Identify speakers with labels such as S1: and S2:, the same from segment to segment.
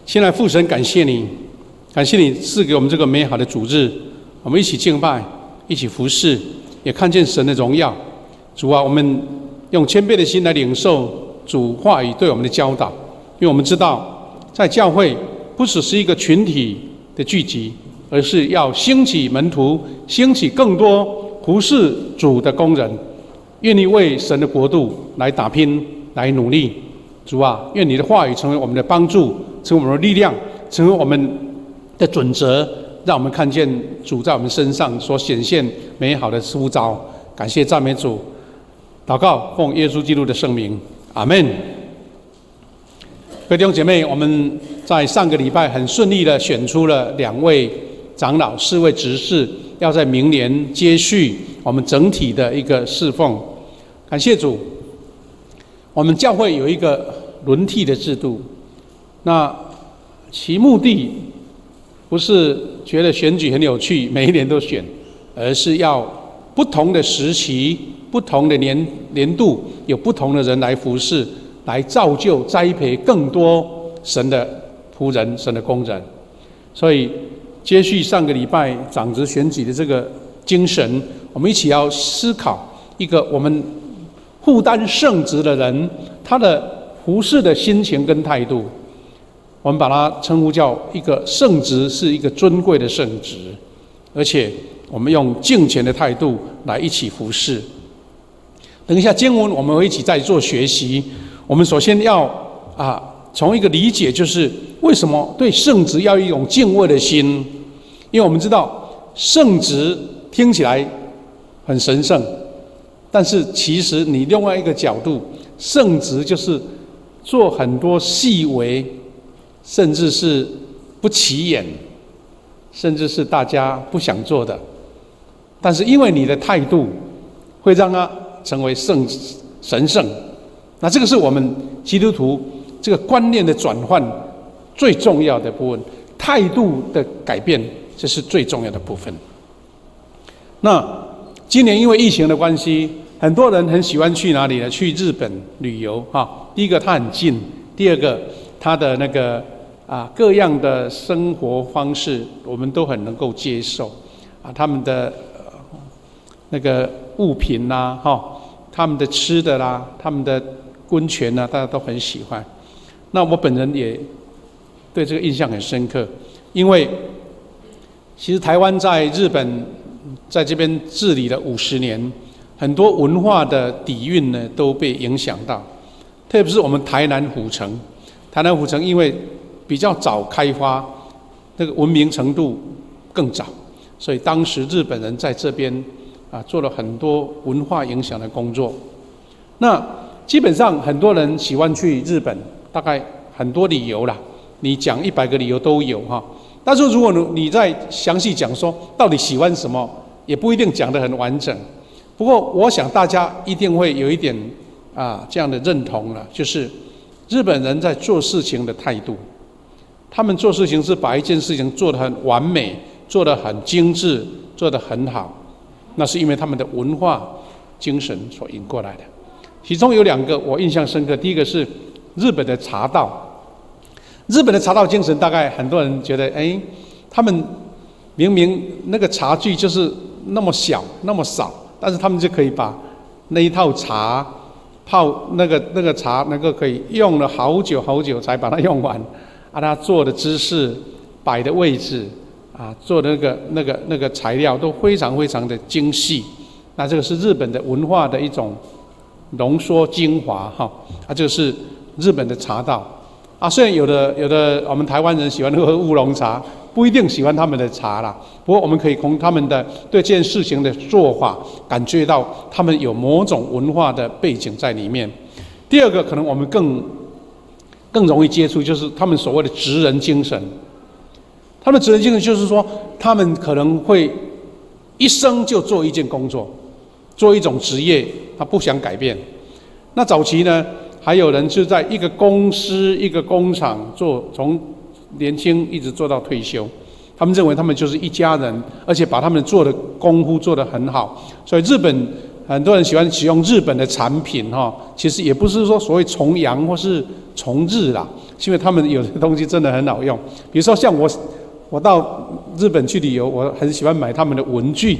S1: 现在父神，感谢你，感谢你赐给我们这个美好的主日，我们一起敬拜，一起服侍，也看见神的荣耀。主啊，我们用谦卑的心来领受主话语对我们的教导，因为我们知道，在教会不只是一个群体的聚集，而是要兴起门徒，兴起更多服侍主的工人，愿意为神的国度来打拼，来努力。主啊，愿你的话语成为我们的帮助，成为我们的力量，成为我们的准则，让我们看见主在我们身上所显现美好的呼召。感谢赞美主，祷告奉耶稣基督的圣名，阿们。各位弟兄姐妹，我们在上个礼拜很顺利的选出了2位长老、4位执事，要在明年接续我们整体的一个侍奉。感谢主，我们教会有一个轮替的制度，那其目的不是觉得选举很有趣，每一年都选，而是要不同的时期、不同的年度，有不同的人来服侍，来造就、栽培更多神的仆人、神的工人。所以接续上个礼拜长职选举的这个精神，我们一起要思考一个我们负担圣职的人，他的服侍的心情跟态度，我们把它称呼叫一个圣职，是一个尊贵的圣职，而且我们用敬虔的态度来一起服侍。等一下经文我们会一起再做学习。我们首先要从一个理解，就是为什么对圣职要有一种敬畏的心，因为我们知道圣职听起来很神圣，但是其实你另外一个角度，圣职就是做很多细微，甚至是不起眼，甚至是大家不想做的，但是因为你的态度会让它成为神圣。那这个是我们基督徒这个观念的转换最重要的部分，态度的改变，这是最重要的部分。那今年因为疫情的关系，很多人很喜欢去哪里呢？去日本旅游第一个它很近，第二个它的那个各样的生活方式我们都很能够接受他们的那个物品啦他们的吃的啦，他们的温泉大家都很喜欢。那我本人也对这个印象很深刻，因为其实台湾在日本在这边治理了50年，很多文化的底蕴呢都被影响到，特别是我们台南府城因为比较早开发，那个文明程度更早，所以当时日本人在这边做了很多文化影响的工作。那基本上很多人喜欢去日本，大概很多理由啦，你讲100个理由都有但是如果你再详细讲说到底喜欢什么，也不一定讲得很完整。不过我想大家一定会有一点这样的认同了，就是日本人在做事情的态度，他们做事情是把一件事情做得很完美，做得很精致，做得很好，那是因为他们的文化精神所引过来的。其中有2个我印象深刻，第一个是日本的茶道。日本的茶道精神，大概很多人觉得他们明明那个茶具就是那么小那么少，但是他们就可以把那一套茶泡那个茶能够可以用了好久好久才把它用完他做的姿势、摆的位置做的那个材料都非常非常的精细。那这个是日本的文化的一种浓缩精华这个是日本的茶道虽然有的我们台湾人喜欢喝乌龙茶，不一定喜欢他们的茶啦，不过我们可以从他们的对这件事情的做法感觉到他们有某种文化的背景在里面。第二个可能我们更容易接触，就是他们所谓的职人精神。他们的职人精神就是说，他们可能会一生就做一件工作，做一种职业，他不想改变。那早期呢，还有人就在一个公司、一个工厂做，从年轻一直做到退休。他们认为他们就是一家人，而且把他们做的功夫做得很好。所以日本很多人喜欢使用日本的产品哈，其实也不是说所谓崇洋或是崇日啦，是因为他们有的东西真的很好用。比如说像我到日本去旅游，我很喜欢买他们的文具，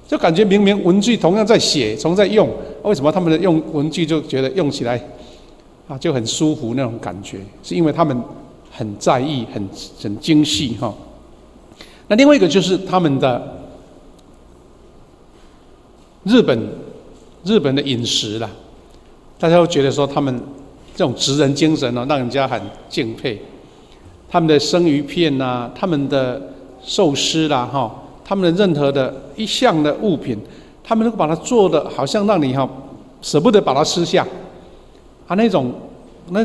S1: 就感觉明明文具同样在写，同样在用，为什么他们的用文具就觉得用起来就很舒服那种感觉？是因为他们很在意，很精细哈。那另外一个就是他们的日本的饮食啦，大家都觉得说他们这种职人精神让人家很敬佩。他们的生鱼片啦，他们的寿司啦，他们的任何的一项的物品，他们都把它做的好像让你舍不得把它吃下那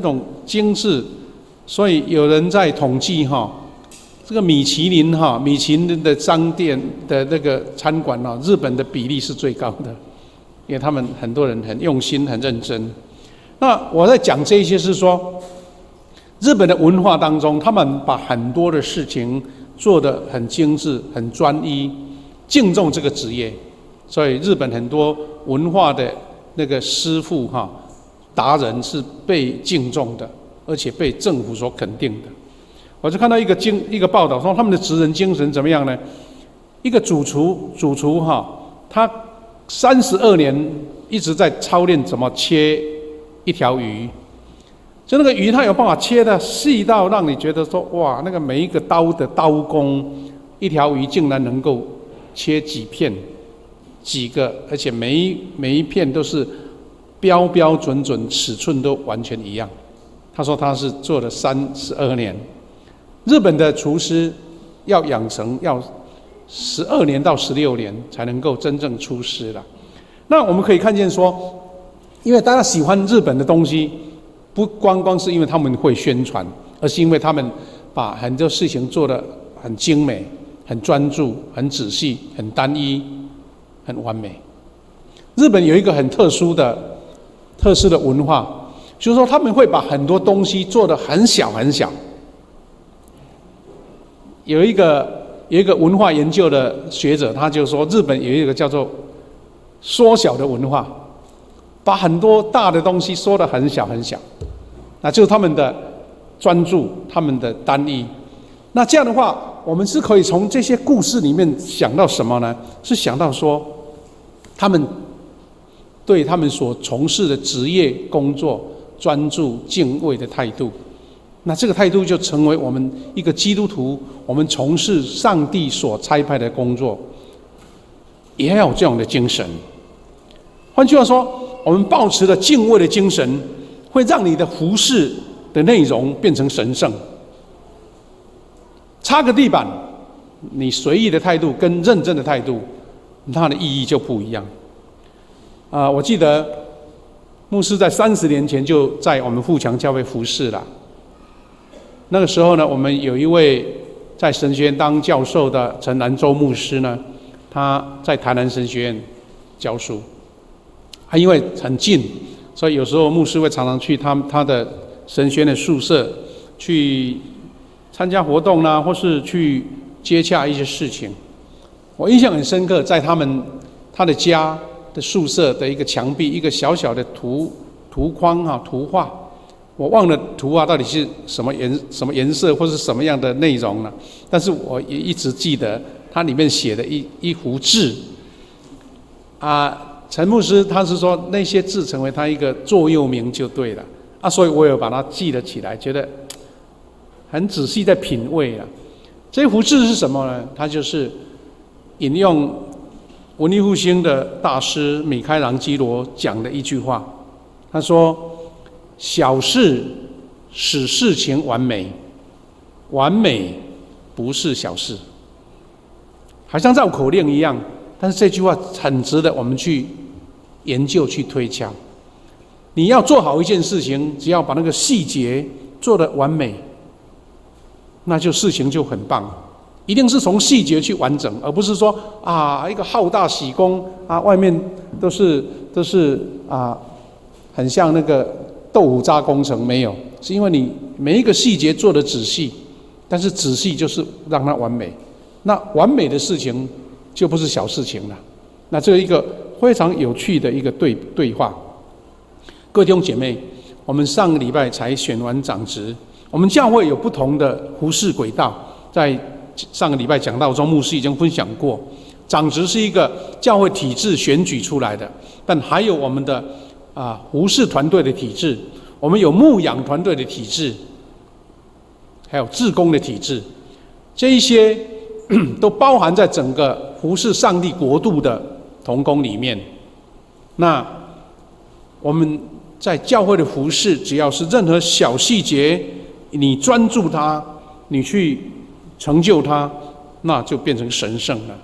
S1: 种精致。所以有人在统计这个米其林的商店的那个餐馆日本的比例是最高的，因为他们很多人很用心很认真。那我在讲这些是说，日本的文化当中，他们把很多的事情做得很精致很专一，敬重这个职业。所以日本很多文化的那个师傅达人是被敬重的，而且被政府所肯定的。我就看到一个报道说，他们的职人精神怎么样呢？一个主厨他32年一直在操练怎么切一条鱼，就那个鱼他有办法切的细到让你觉得说，哇，那个每一个刀的刀工，一条鱼竟然能够切几片几个，而且每一片都是标标准准，尺寸都完全一样。他说他是做了32年。日本的厨师要养成要12年到16年才能够真正出师了。那我们可以看见说，因为大家喜欢日本的东西，不光是因为他们会宣传，而是因为他们把很多事情做得很精美、很专注、很仔细、很单一、很完美。日本有一个很特殊的文化，就是说他们会把很多东西做得很小很小。有一个文化研究的学者，他就说日本有一个叫做缩小的文化，把很多大的东西缩得很小很小，那就是他们的专注，他们的单一。那这样的话，我们是可以从这些故事里面想到什么呢？是想到说，他们对他们所从事的职业工作专注敬畏的态度。那这个态度就成为我们一个基督徒，我们从事上帝所差派的工作，也要有这样的精神。换句话说，我们抱持了敬畏的精神，会让你的服事的内容变成神圣。擦个地板，你随意的态度跟认真的态度，它的意义就不一样。我记得牧师在30年前就在我们富强教会服事了。那个时候呢，我们有一位在神学院当教授的陈兰州牧师呢，他在台南神学院教书。因为很近，所以有时候牧师会常常去他的神学院的宿舍去参加活动啦，或是去接洽一些事情。我印象很深刻，在他的家的宿舍的一个墙壁，一个小小的图框图画。我忘了图画到底是什么颜色或是什么样的内容了，但是我也一直记得它里面写的一幅字。陈牧师他是说那些字成为他一个座右铭就对了所以我有把它记了起来，觉得很仔细在品味了。这幅字是什么呢？它就是引用文艺复兴的大师米开朗基罗讲的一句话，他说：小事使事情完美，完美不是小事。好像绕口令一样，但是这句话很值得我们去研究去推敲。你要做好一件事情，只要把那个细节做得完美，那就事情就很棒。一定是从细节去完整，而不是说一个好大喜功外面都是很像那个豆腐渣工程，没有，是因为你每一个细节做得仔细，但是仔细就是让它完美。那完美的事情就不是小事情了。那这一个非常有趣的一个对话。各位弟兄姐妹，我们上个礼拜才选完长职，我们教会有不同的服事轨道，在上个礼拜讲道中，牧师已经分享过，长职是一个教会体制选举出来的，但还有我们的服事团队的体制，我们有牧养团队的体制，还有志工的体制，这一些都包含在整个服事上帝国度的同工里面。那我们在教会的服事，只要是任何小细节，你专注它，你去成就它，那就变成神圣了。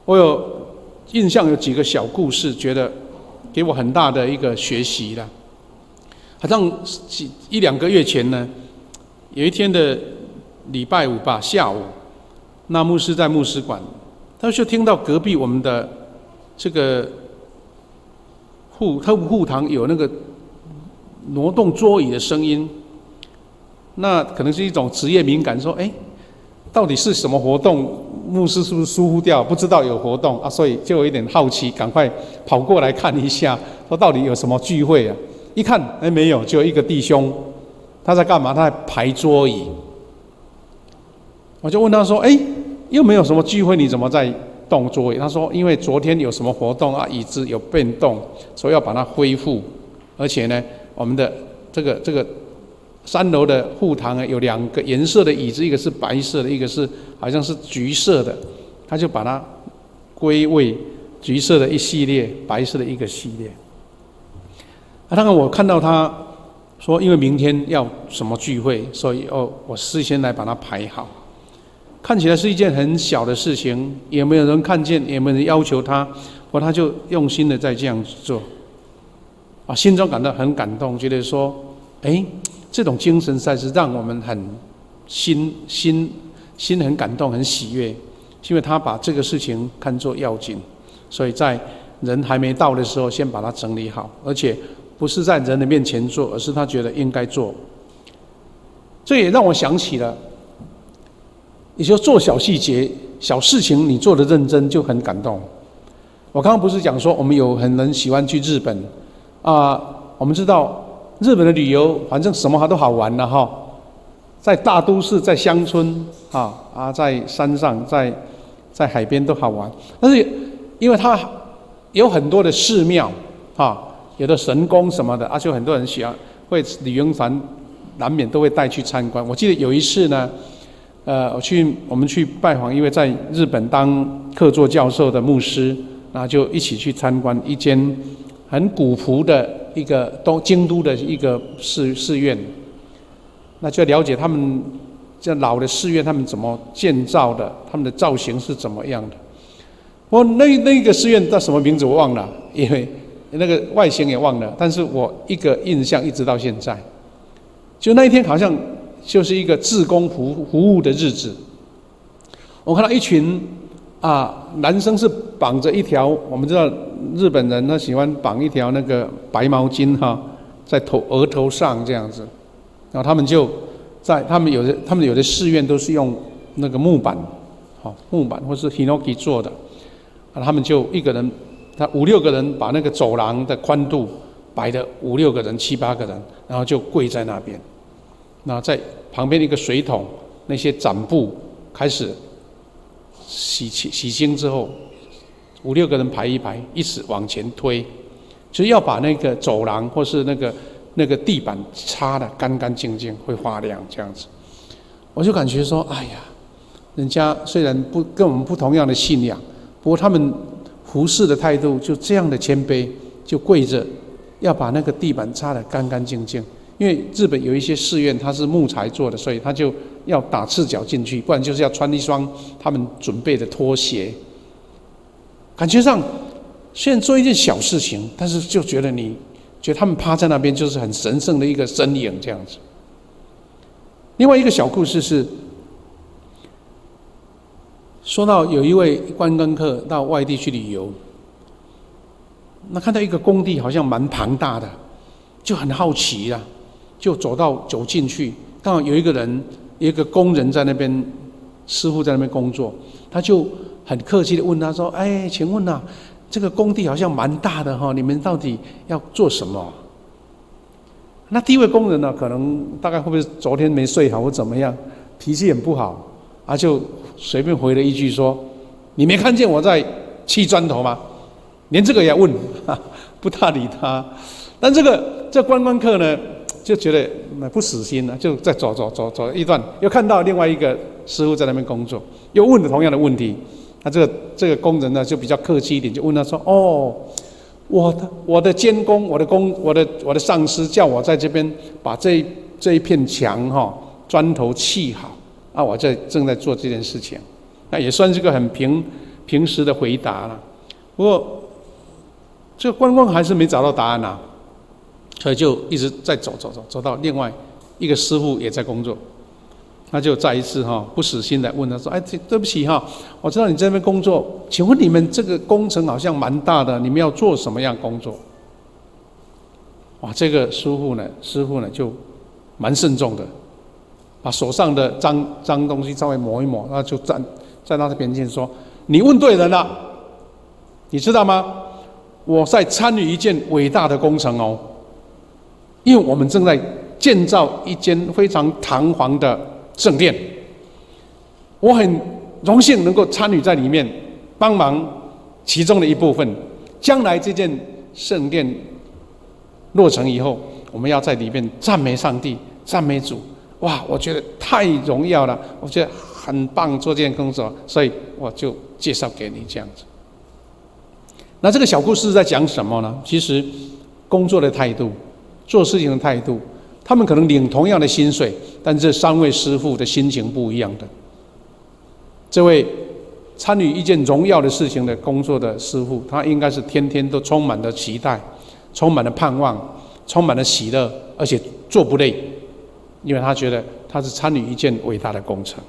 S1: 我有印象有几个小故事，觉得给我很大的一个学习了。好像一两个月前呢，有一天的礼拜五吧，下午，那牧师在牧师馆，他就听到隔壁我们的这个护堂有那个挪动桌椅的声音，那可能是一种职业敏感，说到底是什么活动？牧师是不是疏忽掉，不知道有活动啊？所以就有一点好奇，赶快跑过来看一下，说到底有什么聚会啊？一看，没有，只有一个弟兄，他在干嘛？他在排桌椅。我就问他说：“又没有什么聚会，你怎么在动桌椅？”他说：“因为昨天有什么活动啊，椅子有变动，所以要把它恢复。而且呢，我们的这个3楼的护堂有2个颜色的椅子，一个是白色的，一个是好像是橘色的，他就把它归为橘色的一系列，白色的一个系列。”当然我看到他说，因为明天要什么聚会，所以我事先来把它排好。看起来是一件很小的事情，也没有人看见，也没有人要求他，不过他就用心的在这样做。心中感到很感动，觉得说，这种精神实在是让我们很心很感动，很喜悦，因为他把这个事情看作要紧，所以在人还没到的时候，先把它整理好，而且不是在人的面前做，而是他觉得应该做。这也让我想起了，也就做小细节、小事情，你做的认真就很感动。我刚刚不是讲说，我们有很人喜欢去日本我们知道日本的旅游，反正什么都好玩了哈，在大都市、在乡村在山上、在海边都好玩。但是因为它有很多的寺庙有的神宫什么的，就很多人喜欢，会旅游团难免都会带去参观。我记得有一次呢，我们去拜访一位在日本当客座教授的牧师，那就一起去参观一间很古朴的一个京都的一个寺院，那就了解他们这老的寺院他们怎么建造的，他们的造型是怎么样的。我那个寺院叫什么名字我忘了，因为那个外形也忘了，但是我一个印象一直到现在。就那一天好像就是一个志工服务的日子，我看到一群男生是绑着一条，我们知道日本人他喜欢绑一条那个白毛巾在额头上这样子，然后他们就他们有的寺院都是用那个木板或是 hinoki 做的，他们就一个人，他5、6个人把那个走廊的宽度摆的5、6个人、7、8个人，然后就跪在那边，那在旁边一个水桶，那些展布开始洗净之后，5、6个人排一排，一直往前推，就是要把那个走廊或是那个地板擦得干干净净，会发亮这样子。我就感觉说，人家虽然跟我们不同样的信仰，不过他们服事的态度就这样的谦卑，就跪着要把那个地板擦得干干净净。因为日本有一些寺院它是木材做的，所以他就要打赤脚进去，不然就是要穿一双他们准备的拖鞋。感觉上虽然做一件小事情，但是就觉得他们趴在那边就是很神圣的一个身影这样子。另外一个小故事是说到有一位观光客到外地去旅游，那看到一个工地好像蛮庞大的，就很好奇啦，就走进去，刚好有一个工人在那边，师傅在那边工作，他就很客气的问他说：“请问这个工地好像蛮大的哈，你们到底要做什么？那第一位工人呢，可能大概会不会昨天没睡好或怎么样，脾气很不好，就随便回了一句说：“你没看见我在砌砖头吗？”连这个也要问，不大理他。但这观光客呢，就觉得不死心了，就再走一段，又看到另外一个师傅在那边工作，又问了同样的问题。那这个工人呢，就比较客气一点，就问他说：“哦，我的监工，我的上司叫我在这边把这一片墙砖头砌好我正在做这件事情。”那也算是个很平时的回答了。不过这个观光还是没找到答案所以就一直在走到另外一个师傅也在工作。他就再一次不死心的问他说：“对不起我知道你在那边工作，请问你们这个工程好像蛮大的，你们要做什么样工作？”这个师傅呢就蛮慎重的，把手上的脏东西稍微抹一抹，然后就站在他边前说：“你问对人了，你知道吗？我在参与一件伟大的工程因为我们正在建造一间非常堂皇的圣殿，我很荣幸能够参与在里面，帮忙其中的一部分。将来这件圣殿落成以后，我们要在里面赞美上帝，赞美主。我觉得太荣耀了，我觉得很棒，做这件工作，所以我就介绍给你这样子。”那这个小故事在讲什么呢？其实工作的态度，做事情的态度，他们可能领同样的薪水，但这三位师傅的心情不一样的。这位参与一件荣耀的事情的工作的师傅，他应该是天天都充满了期待，充满了盼望，充满了喜乐，而且做不累，因为他觉得他是参与一件伟大的工程。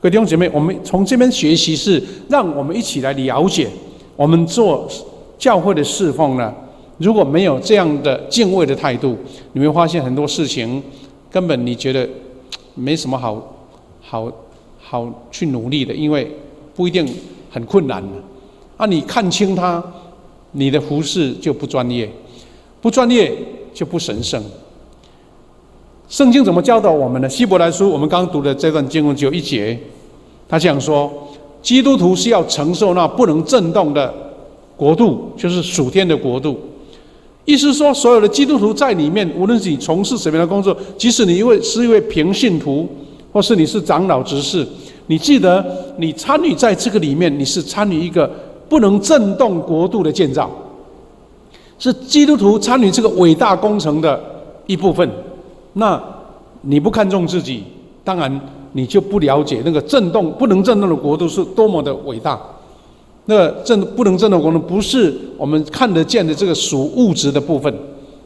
S1: 各位弟兄姐妹，我们从这边学习是让我们一起来了解，我们做教会的侍奉呢，如果没有这样的敬畏的态度，你会发现很多事情根本你觉得没什么好去努力的，因为不一定很困难你看清它，你的服事就不专业，不专业就不神圣。圣经怎么教导我们呢？希伯来书我们刚读的这段经文只有1节，他讲说，基督徒是要承受那不能震动的国度，就是属天的国度。意思说，所有的基督徒在里面，无论是你从事什么样的工作，即使你是一位平信徒，或是你是长老执事，你记得你参与在这个里面，你是参与一个不能震动国度的建造，是基督徒参与这个伟大工程的一部分。那你不看重自己，当然你就不了解那个不能震动的国度是多么的伟大。那个不能震动的国度不是我们看得见的这个属物质的部分，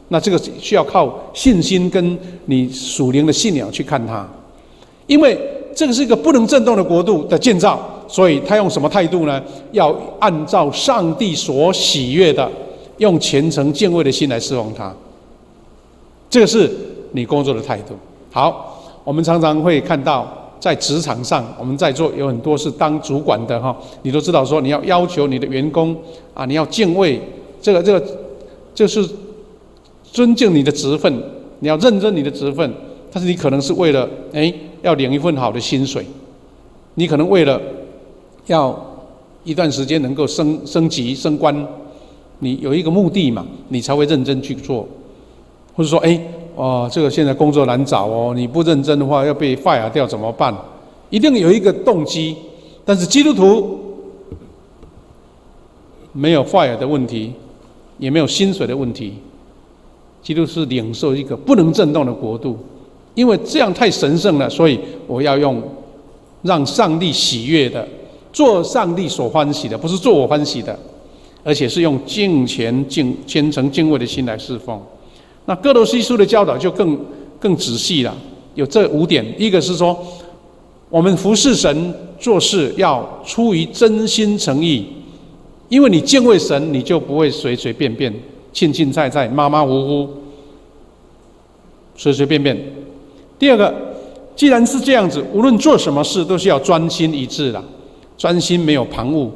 S1: 那这个需要靠信心跟你属灵的信仰去看它。因为这个是一个不能震动的国度的建造，所以他用什么态度呢？要按照上帝所喜悦的，用虔诚敬畏的心来侍奉他。这个是你工作的态度。好，我们常常会看到在职场上，我们在座有很多是当主管的你都知道说你要要求你的员工你要敬畏这个就是尊敬你的职分，你要认真你的职分。但是你可能是为了要领一份好的薪水，你可能为了要一段时间能够升级升官，你有一个目的嘛，你才会认真去做。或者说这个现在工作难找你不认真的话要被 fire 掉怎么办？一定有一个动机。但是基督徒没有 fire 的问题，也没有薪水的问题。基督徒是领受一个不能震动的国度，因为这样太神圣了，所以我要用让上帝喜悦的，做上帝所欢喜的，不是做我欢喜的，而且是用敬虔虔诚敬畏的心来侍奉。那哥罗西书的教导就更仔细了，有这5点。一个是说，我们服侍神做事要出于真心诚意，因为你敬畏神，你就不会随随便便、庆庆菜菜、马马虎虎、随随便便。第二个，既然是这样子，无论做什么事都是要专心一致的，专心没有旁骛，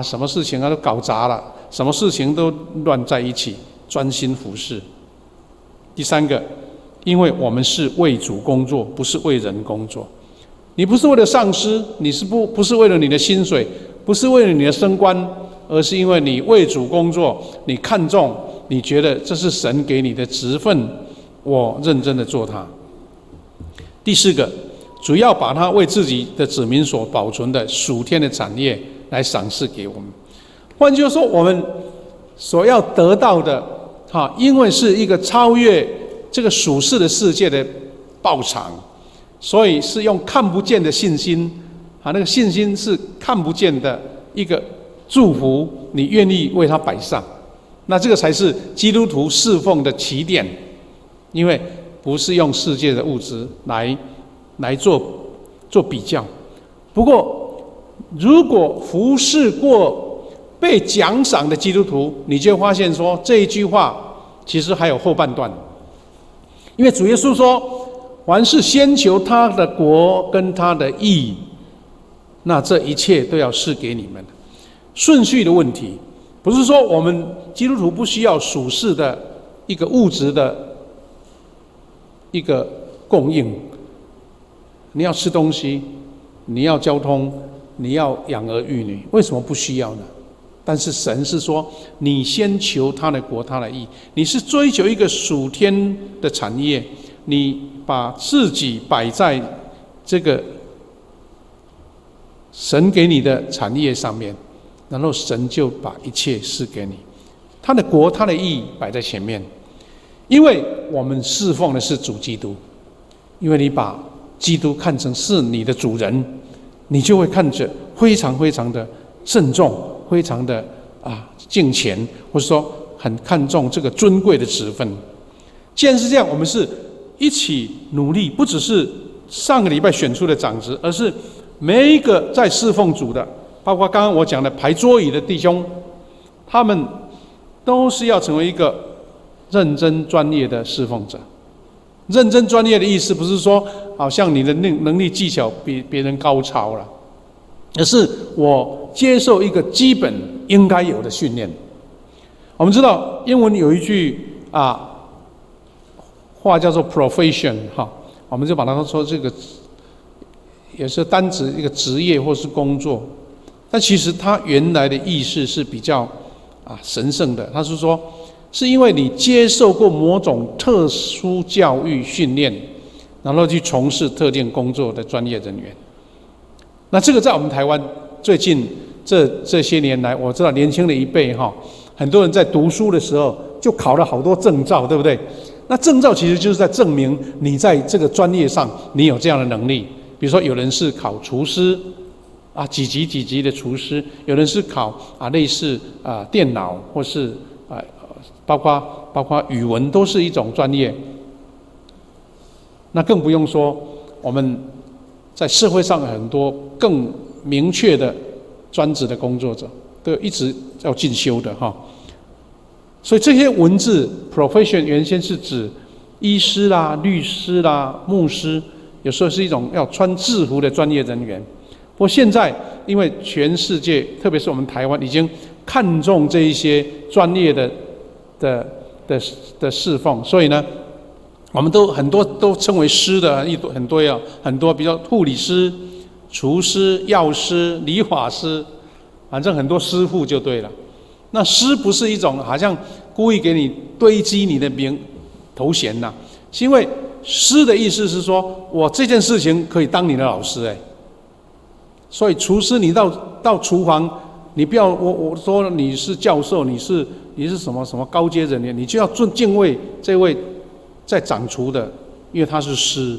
S1: 什么事情都搞砸了，什么事情都乱在一起，专心服侍。第三个，因为我们是为主工作，不是为人工作。你不是为了上司，你不是为了你的薪水，不是为了你的升官，而是因为你为主工作，你看重，你觉得这是神给你的职分，我认真的做它。第四个，主要把它为自己的子民所保存的属天的产业来赏赐给我们。换句话说，我们所要得到的，因为是一个超越这个属世的世界的报偿，所以是用看不见的信心，那个信心是看不见的一个祝福，你愿意为它摆上，那这个才是基督徒侍奉的起点，因为不是用世界的物质来做比较。不过，如果服侍过被奖赏的基督徒，你就会发现说这一句话其实还有后半段，因为主耶稣说，凡是先求他的国跟他的义，那这一切都要赐给你们。顺序的问题，不是说我们基督徒不需要属世的一个物质的一个供应，你要吃东西，你要交通，你要养儿育女，为什么不需要呢？但是神是说，你先求他的国他的义，你是追求一个属天的产业，你把自己摆在这个神给你的产业上面，然后神就把一切赐给你，他的国他的义摆在前面。因为我们侍奉的是主基督，因为你把基督看成是你的主人，你就会看着非常非常的慎重，非常的敬虔，或者说很看重这个尊贵的职分。既然是这样，我们是一起努力，不只是上个礼拜选出的长子，而是每一个在侍奉主的，包括刚刚我讲的排桌椅的弟兄，他们都是要成为一个认真专业的侍奉者。认真专业的意思不是说好像你的能力技巧比别人高超了，而是我接受一个基本应该有的训练。我们知道英文有一句话叫做 profession， 我们就把它说这个也是单指一个职业或是工作，但其实它原来的意思是比较神圣的。它是说，是因为你接受过某种特殊教育训练，然后去从事特定工作的专业人员。那这个在我们台湾最近这些年来，我知道年轻的一辈很多人在读书的时候就考了好多证照，对不对？那证照其实就是在证明你在这个专业上你有这样的能力。比如说有人是考厨师几级的厨师，有人是考类似电脑，或是包括语文都是一种专业。那更不用说我们在社会上很多更明确的专职的工作者，都一直要进修的所以这些文字 profession 原先是指医师啦、律师啦、牧师，有时候是一种要穿制服的专业人员。不过现在因为全世界，特别是我们台湾，已经看重这一些专业的侍奉，所以呢，我们都很多都称为师的，很多，比如护理师、厨师、药师、理发师，反正很多师傅就对了。那师不是一种好像故意给你堆积你的头衔呐，是因为师的意思是说，我这件事情可以当你的老师所以厨师你到厨房，你不要我说你是教授，你是什么什么高阶人员，你就要敬畏这位在掌厨的，因为他是师。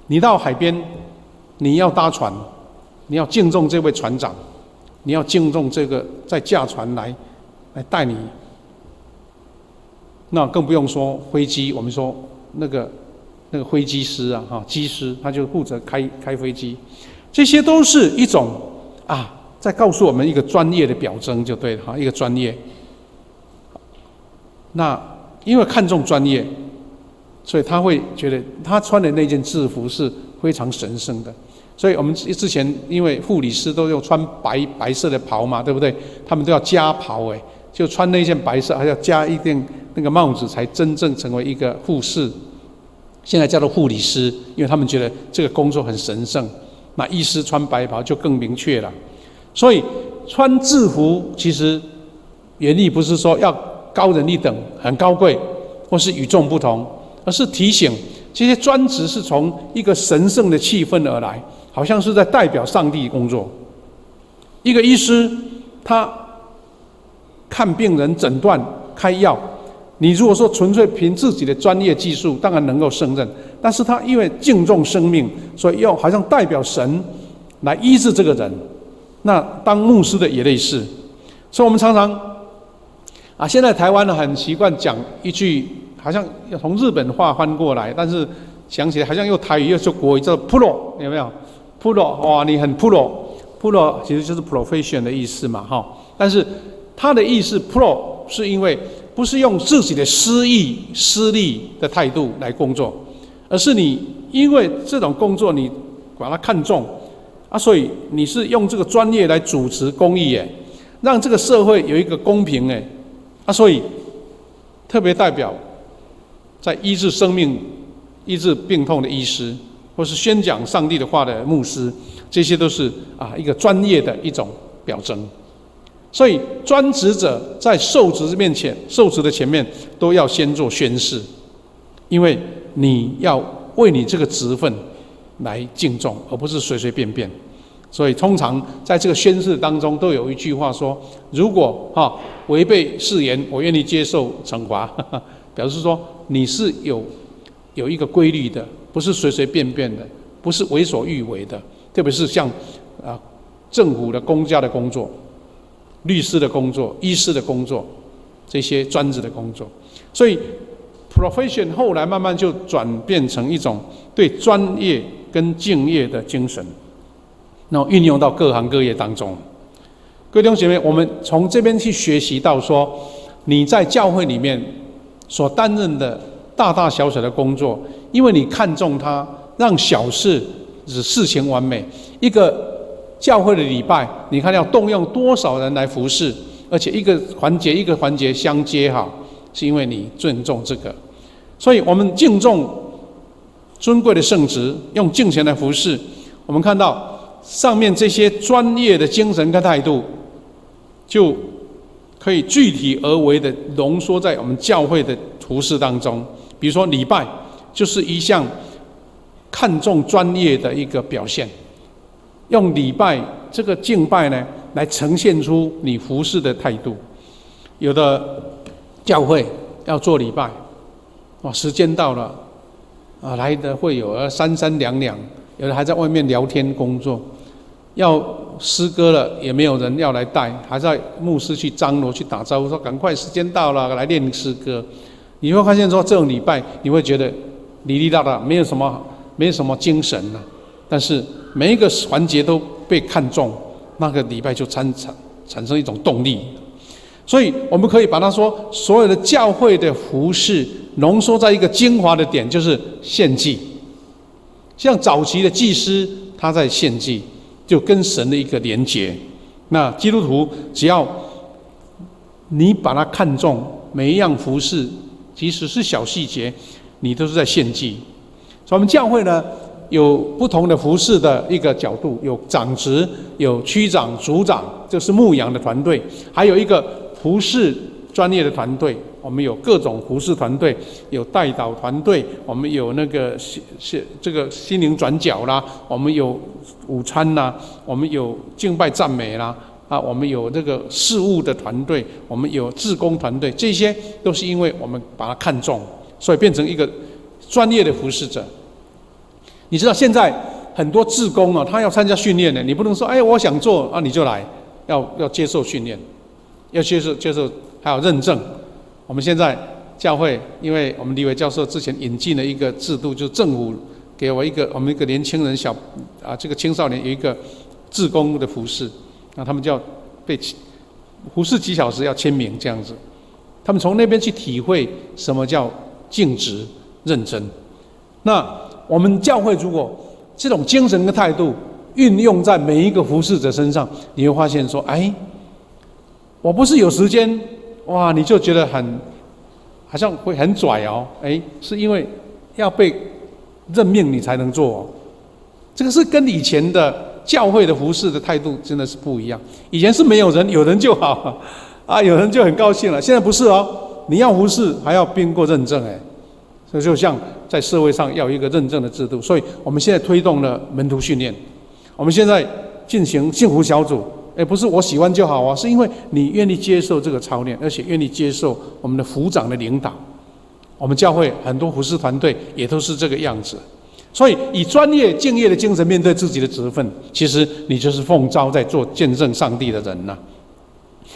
S1: 你到海边，你要搭船，你要敬重这位船长，你要敬重这个在驾船来带你。那更不用说飞机，我们说那个飞机师机师，他就负责开飞机，这些都是一种在告诉我们一个专业的表征就对了一个专业。那因为看重专业，所以他会觉得他穿的那件制服是非常神圣的。所以我们之前因为护理师都用穿白色的袍嘛，对不对？他们都要加袍，就穿那件白色，还要加一顶那个帽子，才真正成为一个护士。现在叫做护理师，因为他们觉得这个工作很神圣。那医师穿白袍就更明确了。所以穿制服其实原意不是说要高人一等、很高贵，或是与众不同，而是提醒这些专职是从一个神圣的气氛而来，好像是在代表上帝工作。一个医师他看病人、诊断、开药，你如果说纯粹凭自己的专业技术，当然能够胜任，但是他因为敬重生命，所以要好像代表神来医治这个人。那当牧师的也类似，所以我们常常现在台湾呢很习惯讲一句，好像从日本话翻过来，但是想起来好像又台语又是国语，叫 pro， 有没有 pro？ 哇，你很 pro 其实就是 profession 的意思嘛，但是它的意思 pro 是因为不是用自己的私意、私利的态度来工作，而是你因为这种工作你把它看重所以你是用这个专业来主持公义，让这个社会有一个公平，所以特别代表在医治生命、医治病痛的医师，或是宣讲上帝的话的牧师，这些都是一个专业的一种表征。所以专职者在受职的前面都要先做宣誓，因为你要为你这个职分来敬重，而不是随随便便。所以通常在这个宣誓当中都有一句话说，如果违背誓言，我愿意接受惩罚，表示说你是有一个规律的，不是随随便便的，不是为所欲为的。特别是像政府的公家的工作、律师的工作、医师的工作，这些专职的工作，所以 profession 后来慢慢就转变成一种对专业跟敬业的精神，然后运用到各行各业当中。各位弟兄姐妹，我们从这边去学习到说，你在教会里面所担任的大大小小的工作，因为你看重它，让小事使事情完美。一个教会的礼拜，你看要动用多少人来服侍，而且一个环节一个环节相接好，是因为你尊重这个。所以我们敬重尊贵的圣职，用敬虔来服侍。我们看到上面这些专业的精神跟态度，就可以具体而为的浓缩在我们教会的服事当中。比如说礼拜就是一项看重专业的一个表现，用礼拜这个敬拜呢来呈现出你服事的态度。有的教会要做礼拜，时间到了来的会有三三两两，有的还在外面聊天工作，要诗歌了也没有人要来带，还在牧师去张罗去打招呼说赶快时间到了来练诗歌。你会发现说这种礼拜你会觉得哩哩啦啦，没有什么精神了，但是每一个环节都被看重，那个礼拜就产生一种动力。所以我们可以把它说，所有的教会的服事浓缩在一个精华的点，就是献祭。像早期的祭司他在献祭，就跟神的一个连结。那基督徒只要你把它看重，每一样服事即使是小细节，你都是在献祭。所以我们教会呢有不同的服事的一个角度，有长职，有区长、组长，这是牧养的团队，还有一个服事专业的团队。我们有各种服事团队，有代祷团队，我们有那个这个心灵转角啦，我们有午餐啦，我们有敬拜赞美啦，我们有这个事务的团队，我们有志工团队，这些都是因为我们把它看重，所以变成一个专业的服事者。你知道现在很多志工他要参加训练的，你不能说我想做你就来，要接受训练，要接受还有认证。我们现在教会，因为我们李伟教授之前引进了一个制度，就是政府给我们一个年轻人这个青少年有一个志工的服事，他们就要被服事几小时要签名这样子。他们从那边去体会什么叫尽职认真。那我们教会如果这种精神跟态度运用在每一个服侍者身上，你会发现说，哎，我不是有时间，哇，你就觉得好像会很拽哦，哎，是因为要被任命你才能做哦。这个是跟以前的教会的服侍的态度真的是不一样。以前是没有人，有人就好啊，有人就很高兴了。现在不是哦，你要服侍还要经过认证，哎，所以就像在社会上要有一个认证的制度。所以我们现在推动了门徒训练，我们现在进行幸福小组，哎，不是我喜欢就好啊，是因为你愿意接受这个操练，而且愿意接受我们的辅长的领导。我们教会很多服侍团队也都是这个样子。所以以专业敬业的精神面对自己的职分，其实你就是奉召在做见证上帝的人呐。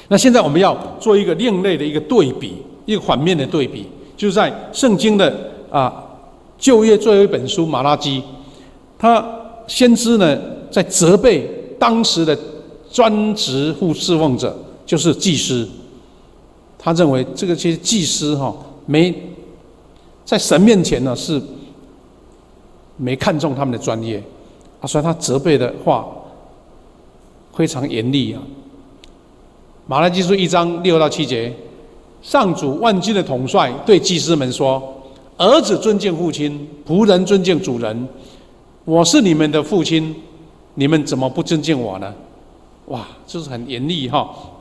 S1: 那现在我们要做一个另类的一个对比，一个反面的对比，就是在圣经的旧约最后一本书马拉基，他先知呢在责备当时的专职侍奉者，就是祭司。他认为这些祭司没在神面前呢是没看重他们的专业，所以他责备的话非常严厉啊。马拉基书1章6到7节，上主万军的统帅对祭司们说：“儿子尊敬父亲，仆人尊敬主人。我是你们的父亲，你们怎么不尊敬我呢？”哇，这是很严厉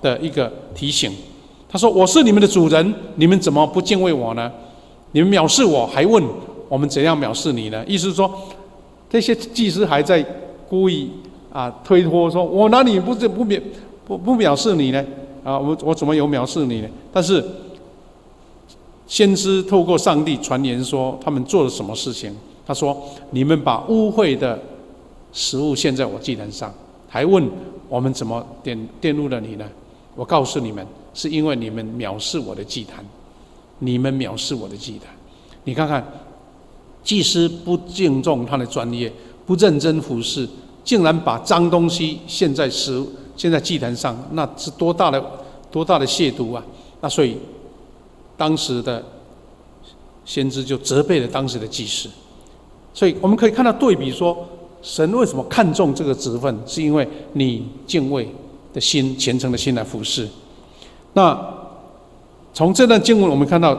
S1: 的一个提醒。他说：“我是你们的主人，你们怎么不敬畏我呢？你们藐视我，还问我们怎样藐视你呢？”意思是说，这些祭司还在故意推脱说：“我哪里不藐视你呢？我怎么有藐视你呢？”但是先知透过上帝传言说他们做了什么事情。他说：“你们把污秽的食物献在我祭坛上，还问我们怎么玷污了你呢？我告诉你们，是因为你们藐视我的祭坛，你们藐视我的祭坛。”你看看，祭司不敬重他的专业，不认真服侍，竟然把脏东西献在祭坛上，那是多大的亵渎啊！那所以当时的先知就责备了当时的祭司。所以我们可以看到对比说，神为什么看重这个职分，是因为你敬畏的心、虔诚的心来服侍。那从这段经文我们看到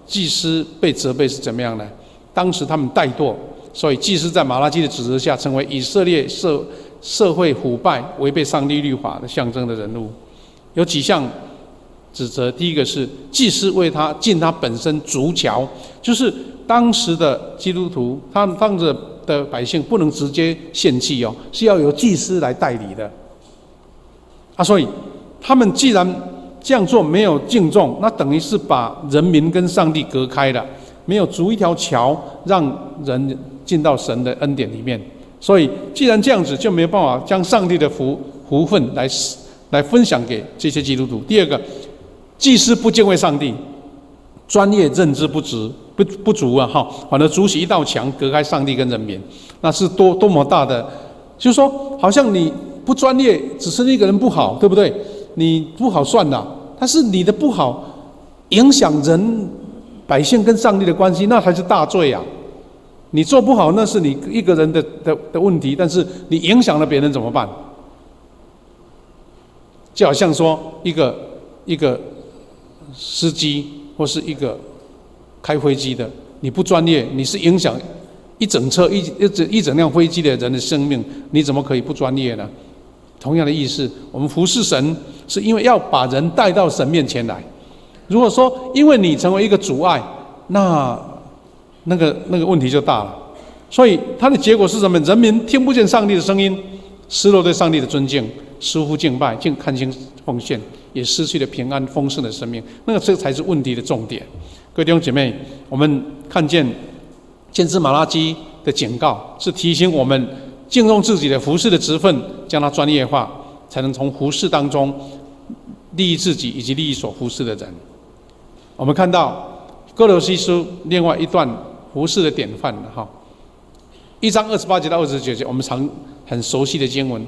S1: 祭司被责备是怎么样呢？当时他们怠惰，所以祭司在马拉基的指责下，成为以色列社会腐败、违背上帝律法的象征的人物。有几项指责，第一个是祭司为他尽他本身足桥，就是当时的基督徒，他们当时的百姓不能直接献祭哦，是要由祭司来代理的。所以他们既然这样做没有敬重，那等于是把人民跟上帝隔开了，没有筑一条桥，让人进到神的恩典里面。所以既然这样子，就没有办法将上帝的福分来分享给这些基督徒。第二个，祭司不敬畏上帝，专业认知不足反而筑起一道墙，隔开上帝跟人民，那是多么大的，就是说好像你不专业，只是一个人不好，对不对？你不好算了，但是你的不好影响百姓跟上帝的关系，那才是大罪啊！你做不好，那是你一个人的问题，但是你影响了别人怎么办？就好像说一个司机或是一个开飞机的，你不专业，你是影响一整辆飞机的人的生命，你怎么可以不专业呢？同样的意思，我们服侍神是因为要把人带到神面前来。如果说因为你成为一个阻碍，那个问题就大了。所以它的结果是什么？人民听不见上帝的声音，失落对上帝的尊敬，疏忽敬拜，竟看清奉献，也失去了平安丰盛的生命。这才是问题的重点。各位弟兄姐妹，我们看见先知马拉基的警告，是提醒我们敬重自己的服侍的职分，将它专业化，才能从服侍当中利益自己以及利益所服侍的人。我们看到哥罗西书另外一段服侍的典范1章28节到29节，我们很熟悉的经文，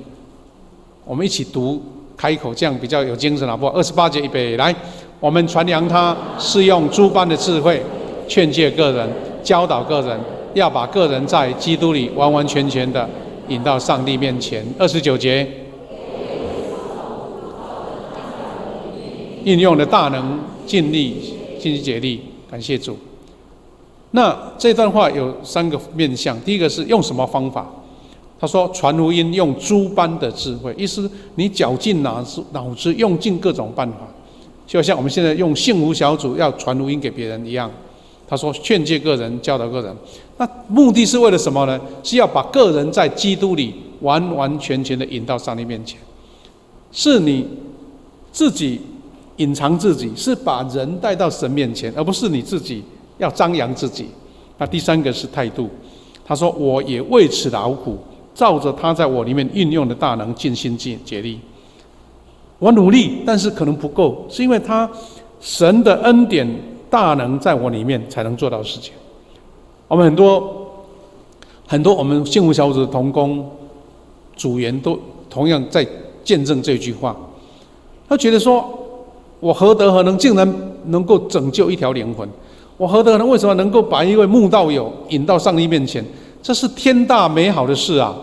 S1: 我们一起读开口，这样比较有精神好不好？28节预备来，我们传扬他是用诸般的智慧劝诫个人，教导个人，要把个人在基督里完完全全的引到上帝面前。29节，应用的大能，尽力尽心竭力，感谢主。那这段话有3个面向，第一个是用什么方法？他说传福音用诸般的智慧，意思你绞尽脑汁，用尽各种办法，就像我们现在用幸福小组要传福音给别人一样。他说劝诫个人，教导个人，那目的是为了什么呢？是要把个人在基督里完完全全的引到上帝面前，是你自己隐藏自己，是把人带到神面前，而不是你自己要张扬自己。那第3个是态度，他说我也为此劳苦，照着他在我里面运用的大能尽心竭力。我努力，但是可能不够，是因为神的恩典大能在我里面才能做到事情。我们很多我们幸福小组的同工组员都同样在见证这句话，他觉得说我何德何能，竟然能够拯救一条灵魂，我何德何能，为什么能够把一位慕道友引到上帝面前，这是天大美好的事啊。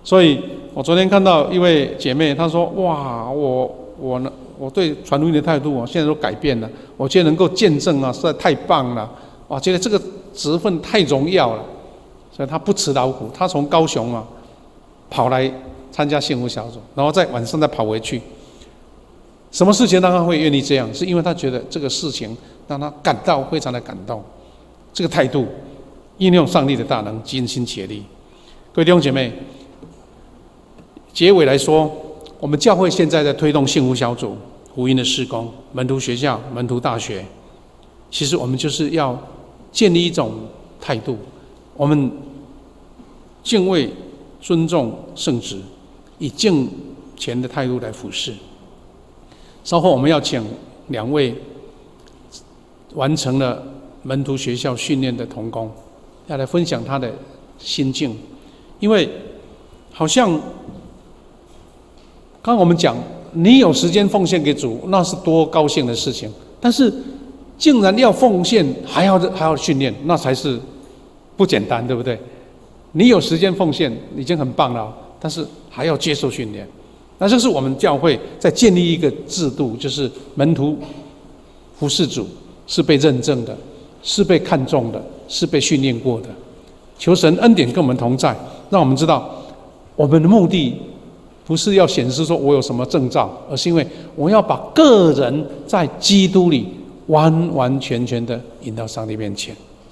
S1: 所以我昨天看到一位姐妹，她说哇，我对传福音的态度现在都改变了，我觉得能够见证实在太棒了，哇，觉得这个职分太荣耀了，所以她不辞劳苦，她从高雄跑来参加幸福小组，然后在晚上再跑回去。什么事情让她会愿意这样？是因为她觉得这个事情让她感到非常的感动，这个态度应用上帝的大能，尽心竭力。各位弟兄姐妹，结尾来说，我们教会现在在推动幸福小组、福音的事工、门徒学校、门徒大学，其实我们就是要建立一种态度，我们敬畏、尊重圣职，以敬虔的态度来服侍。稍后我们要请2位完成了门徒学校训练的同工，要来分享他的心境，因为好像刚刚我们讲，你有时间奉献给主，那是多高兴的事情。但是，竟然要奉献，还要训练，那才是不简单，对不对？你有时间奉献已经很棒了，但是还要接受训练。那这是我们教会在建立一个制度，就是门徒服侍主是被认证的，是被看重的，是被训练过的。求神恩典跟我们同在，让我们知道我们的目的不是要显示说我有什么证照，而是因为我要把个人在基督里完完全全的引到上帝面前。